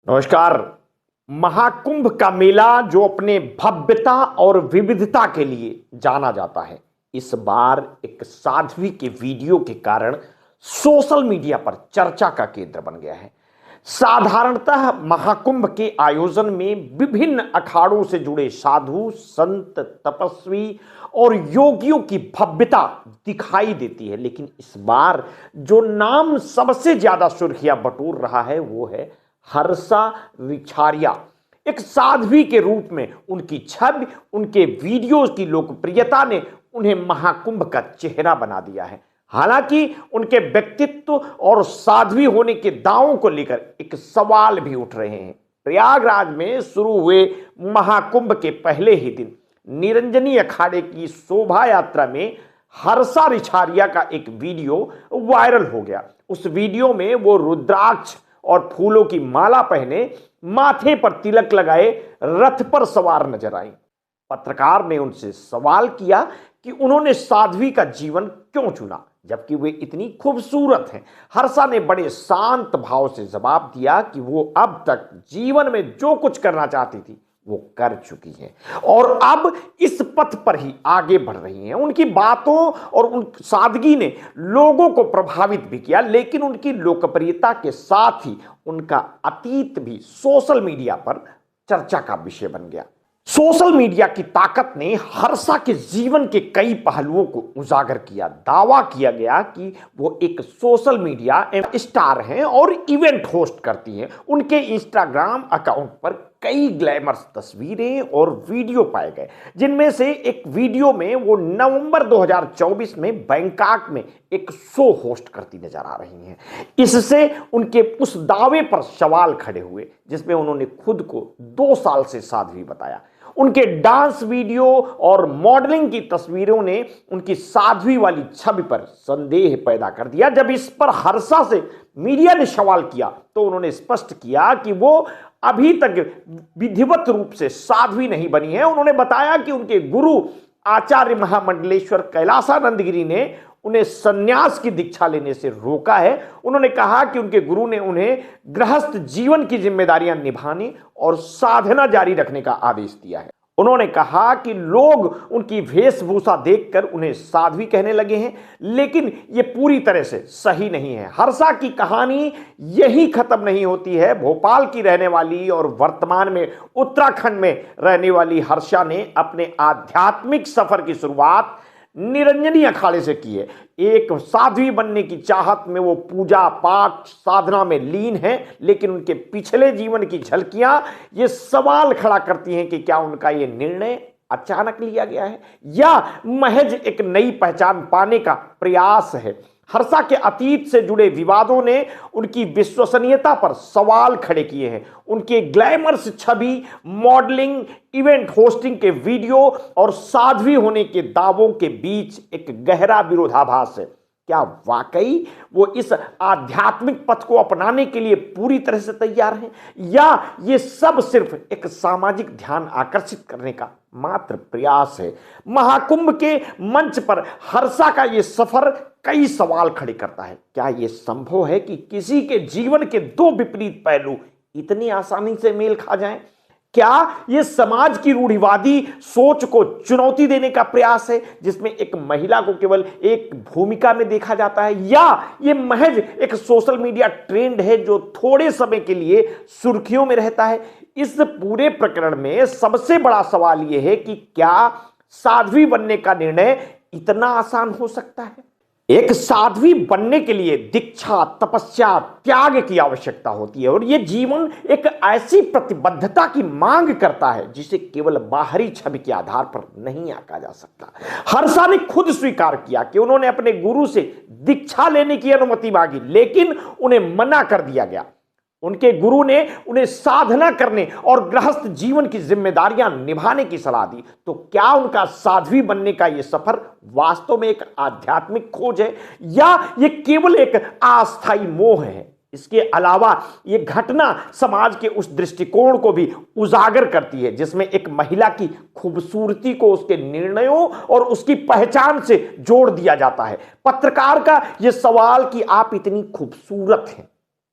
नमस्कार। महाकुंभ का मेला जो अपने भव्यता और विविधता के लिए जाना जाता है, इस बार एक साध्वी के वीडियो के कारण सोशल मीडिया पर चर्चा का केंद्र बन गया है। साधारणतः महाकुंभ के आयोजन में विभिन्न अखाड़ों से जुड़े साधु, संत, तपस्वी और योगियों की भव्यता दिखाई देती है, लेकिन इस बार जो नाम सबसे ज्यादा सुर्खियां बटोर रहा है वो है हर्षा रिछारिया। एक साध्वी के रूप में उनकी छवि, उनके वीडियोज की लोकप्रियता ने उन्हें महाकुंभ का चेहरा बना दिया है। हालांकि उनके व्यक्तित्व और साध्वी होने के दावों को लेकर एक सवाल भी उठ रहे हैं। प्रयागराज में शुरू हुए महाकुंभ के पहले ही दिन निरंजनी अखाड़े की शोभा यात्रा में हर्षा रिछारिया का एक वीडियो वायरल हो गया। उस वीडियो में वो रुद्राक्ष और फूलों की माला पहने, माथे पर तिलक लगाए रथ पर सवार नजर आई। पत्रकार ने उनसे सवाल किया कि उन्होंने साध्वी का जीवन क्यों चुना जबकि वे इतनी खूबसूरत हैं। हर्षा ने बड़े शांत भाव से जवाब दिया कि वो अब तक जीवन में जो कुछ करना चाहती थी वो कर चुकी हैं और अब इस पथ पर ही आगे बढ़ रही हैं। उनकी बातों और उन सादगी ने लोगों को प्रभावित भी किया, लेकिन उनकी लोकप्रियता के साथ ही उनका अतीत भी सोशल मीडिया पर चर्चा का विषय बन गया। सोशल मीडिया की ताकत ने हर्षा के जीवन के कई पहलुओं को उजागर किया। दावा किया गया कि वो एक सोशल मीडिया स्टार हैं और इवेंट होस्ट करती हैं। उनके इंस्टाग्राम अकाउंट पर कई ग्लैमरस तस्वीरें और वीडियो पाए गए, जिनमें से एक वीडियो में वो नवंबर 2024 में बैंकॉक में एक शो होस्ट करती नजर आ रही हैं। इससे उनके उस दावे पर सवाल खड़े हुए जिसमें उन्होंने खुद को 2 साल से साध्वी बताया। उनके डांस वीडियो और मॉडलिंग की तस्वीरों ने उनकी साध्वी वाली छवि पर संदेह पैदा कर दिया। जब इस पर हर्षा से मीडिया ने सवाल किया तो उन्होंने स्पष्ट किया कि वो अभी तक विधिवत रूप से साध्वी नहीं बनी है। उन्होंने बताया कि उनके गुरु आचार्य महामंडलेश्वर कैलासानंद गिरी ने उन्हें सन्यास की दीक्षा लेने से रोका है। उन्होंने कहा कि उनके गुरु ने उन्हें गृहस्थ जीवन की जिम्मेदारियां निभाने और साधना जारी रखने का आदेश दिया है। उन्होंने कहा कि लोग उनकी वेशभूषा देखकर उन्हें साध्वी कहने लगे हैं, लेकिन यह पूरी तरह से सही नहीं है। हर्षा की कहानी यही खत्म नहीं होती है। भोपाल की रहने वाली और वर्तमान में उत्तराखंड में रहने वाली हर्षा ने अपने आध्यात्मिक सफर की शुरुआत निरंजनी अखाड़े से की है। एक साध्वी बनने की चाहत में वो पूजा पाठ साधना में लीन है, लेकिन उनके पिछले जीवन की झलकियां ये सवाल खड़ा करती हैं कि क्या उनका ये निर्णय अचानक लिया गया है या महज एक नई पहचान पाने का प्रयास है। हर्षा के अतीत से जुड़े विवादों ने उनकी विश्वसनीयता पर सवाल खड़े किए हैं। उनके ग्लैमरस छवि, मॉडलिंग, इवेंट होस्टिंग के वीडियो और साध्वी होने के दावों के बीच एक गहरा विरोधाभास है। क्या वाकई वो इस आध्यात्मिक पथ को अपनाने के लिए पूरी तरह से तैयार हैं या ये सब सिर्फ एक सामाजिक ध्यान आकर्षित करने का मात्र प्रयास है? महाकुंभ के मंच पर हर्षा का ये सफर कई सवाल खड़े करता है। क्या यह संभव है कि किसी के जीवन के 2 विपरीत पहलू इतनी आसानी से मेल खा जाएं? क्या यह समाज की रूढ़िवादी सोच को चुनौती देने का प्रयास है जिसमें एक महिला को केवल एक भूमिका में देखा जाता है, या यह महज एक सोशल मीडिया ट्रेंड है जो थोड़े समय के लिए सुर्खियों में रहता है? इस पूरे प्रकरण में सबसे बड़ा सवाल यह है कि क्या साध्वी बनने का निर्णय इतना आसान हो सकता है? एक साध्वी बनने के लिए दीक्षा, तपस्या, त्याग की आवश्यकता होती है और यह जीवन एक ऐसी प्रतिबद्धता की मांग करता है जिसे केवल बाहरी छवि के आधार पर नहीं आंका जा सकता। हर्षा ने खुद स्वीकार किया कि उन्होंने अपने गुरु से दीक्षा लेने की अनुमति मांगी, लेकिन उन्हें मना कर दिया गया। उनके गुरु ने उन्हें साधना करने और गृहस्थ जीवन की जिम्मेदारियां निभाने की सलाह दी। तो क्या उनका साध्वी बनने का यह सफर वास्तव में एक आध्यात्मिक खोज है या यह केवल एक अस्थायी मोह है? इसके अलावा यह घटना समाज के उस दृष्टिकोण को भी उजागर करती है जिसमें एक महिला की खूबसूरती को उसके निर्णयों और उसकी पहचान से जोड़ दिया जाता है। पत्रकार का यह सवाल कि आप इतनी खूबसूरत हैं,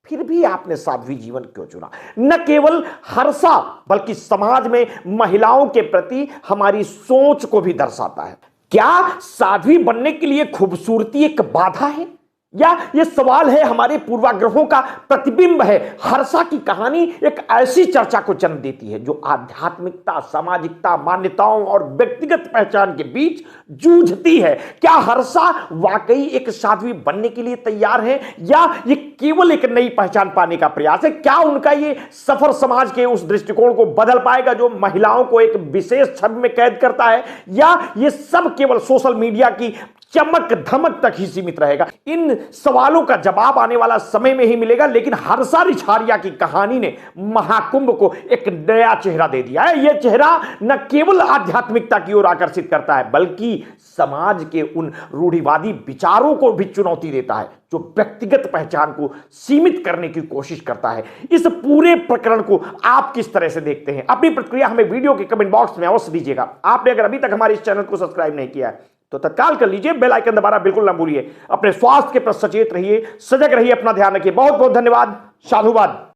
फिर भी आपने साध्वी जीवन क्यों चुना? न केवल हर्षा बल्कि समाज में महिलाओं के प्रति हमारी सोच को भी दर्शाता है। क्या साध्वी बनने के लिए खूबसूरती एक बाधा है, या यह सवाल है हमारे पूर्वाग्रहों का प्रतिबिंब है? हर्षा की कहानी एक ऐसी चर्चा को जन्म देती है जो आध्यात्मिकता, सामाजिकता, मान्यताओं और व्यक्तिगत पहचान के बीच जूझती है। क्या हर्षा वाकई एक साध्वी बनने के लिए तैयार है, या ये केवल एक नई पहचान पाने का प्रयास है? क्या उनका ये सफर समाज के उस दृष्टिकोण को बदल पाएगा जो महिलाओं को एक विशेष छवि में कैद करता है, या ये सब केवल सोशल मीडिया की चमक धमक तक ही सीमित रहेगा? इन सवालों का जवाब आने वाला समय में ही मिलेगा, लेकिन हर्षा रिछारिया की कहानी ने महाकुंभ को एक नया चेहरा दे दिया है। यह चेहरा न केवल आध्यात्मिकता की ओर आकर्षित करता है बल्कि समाज के उन रूढ़िवादी विचारों को भी चुनौती देता है जो व्यक्तिगत पहचान को सीमित करने की कोशिश करता है। इस पूरे प्रकरण को आप किस तरह से देखते हैं? अपनी प्रतिक्रिया हमें वीडियो के कमेंट बॉक्स में अवश्य दीजिएगा। आपने अगर अभी तक हमारे इस चैनल को सब्सक्राइब नहीं किया है तो तत्काल कर लीजिए, बेल आइकन दबाना बिल्कुल ना भूलिए। अपने स्वास्थ्य के प्रति सचेत रहिए, सजग रहिए, अपना ध्यान रखिए। बहुत बहुत धन्यवाद। साधुवाद।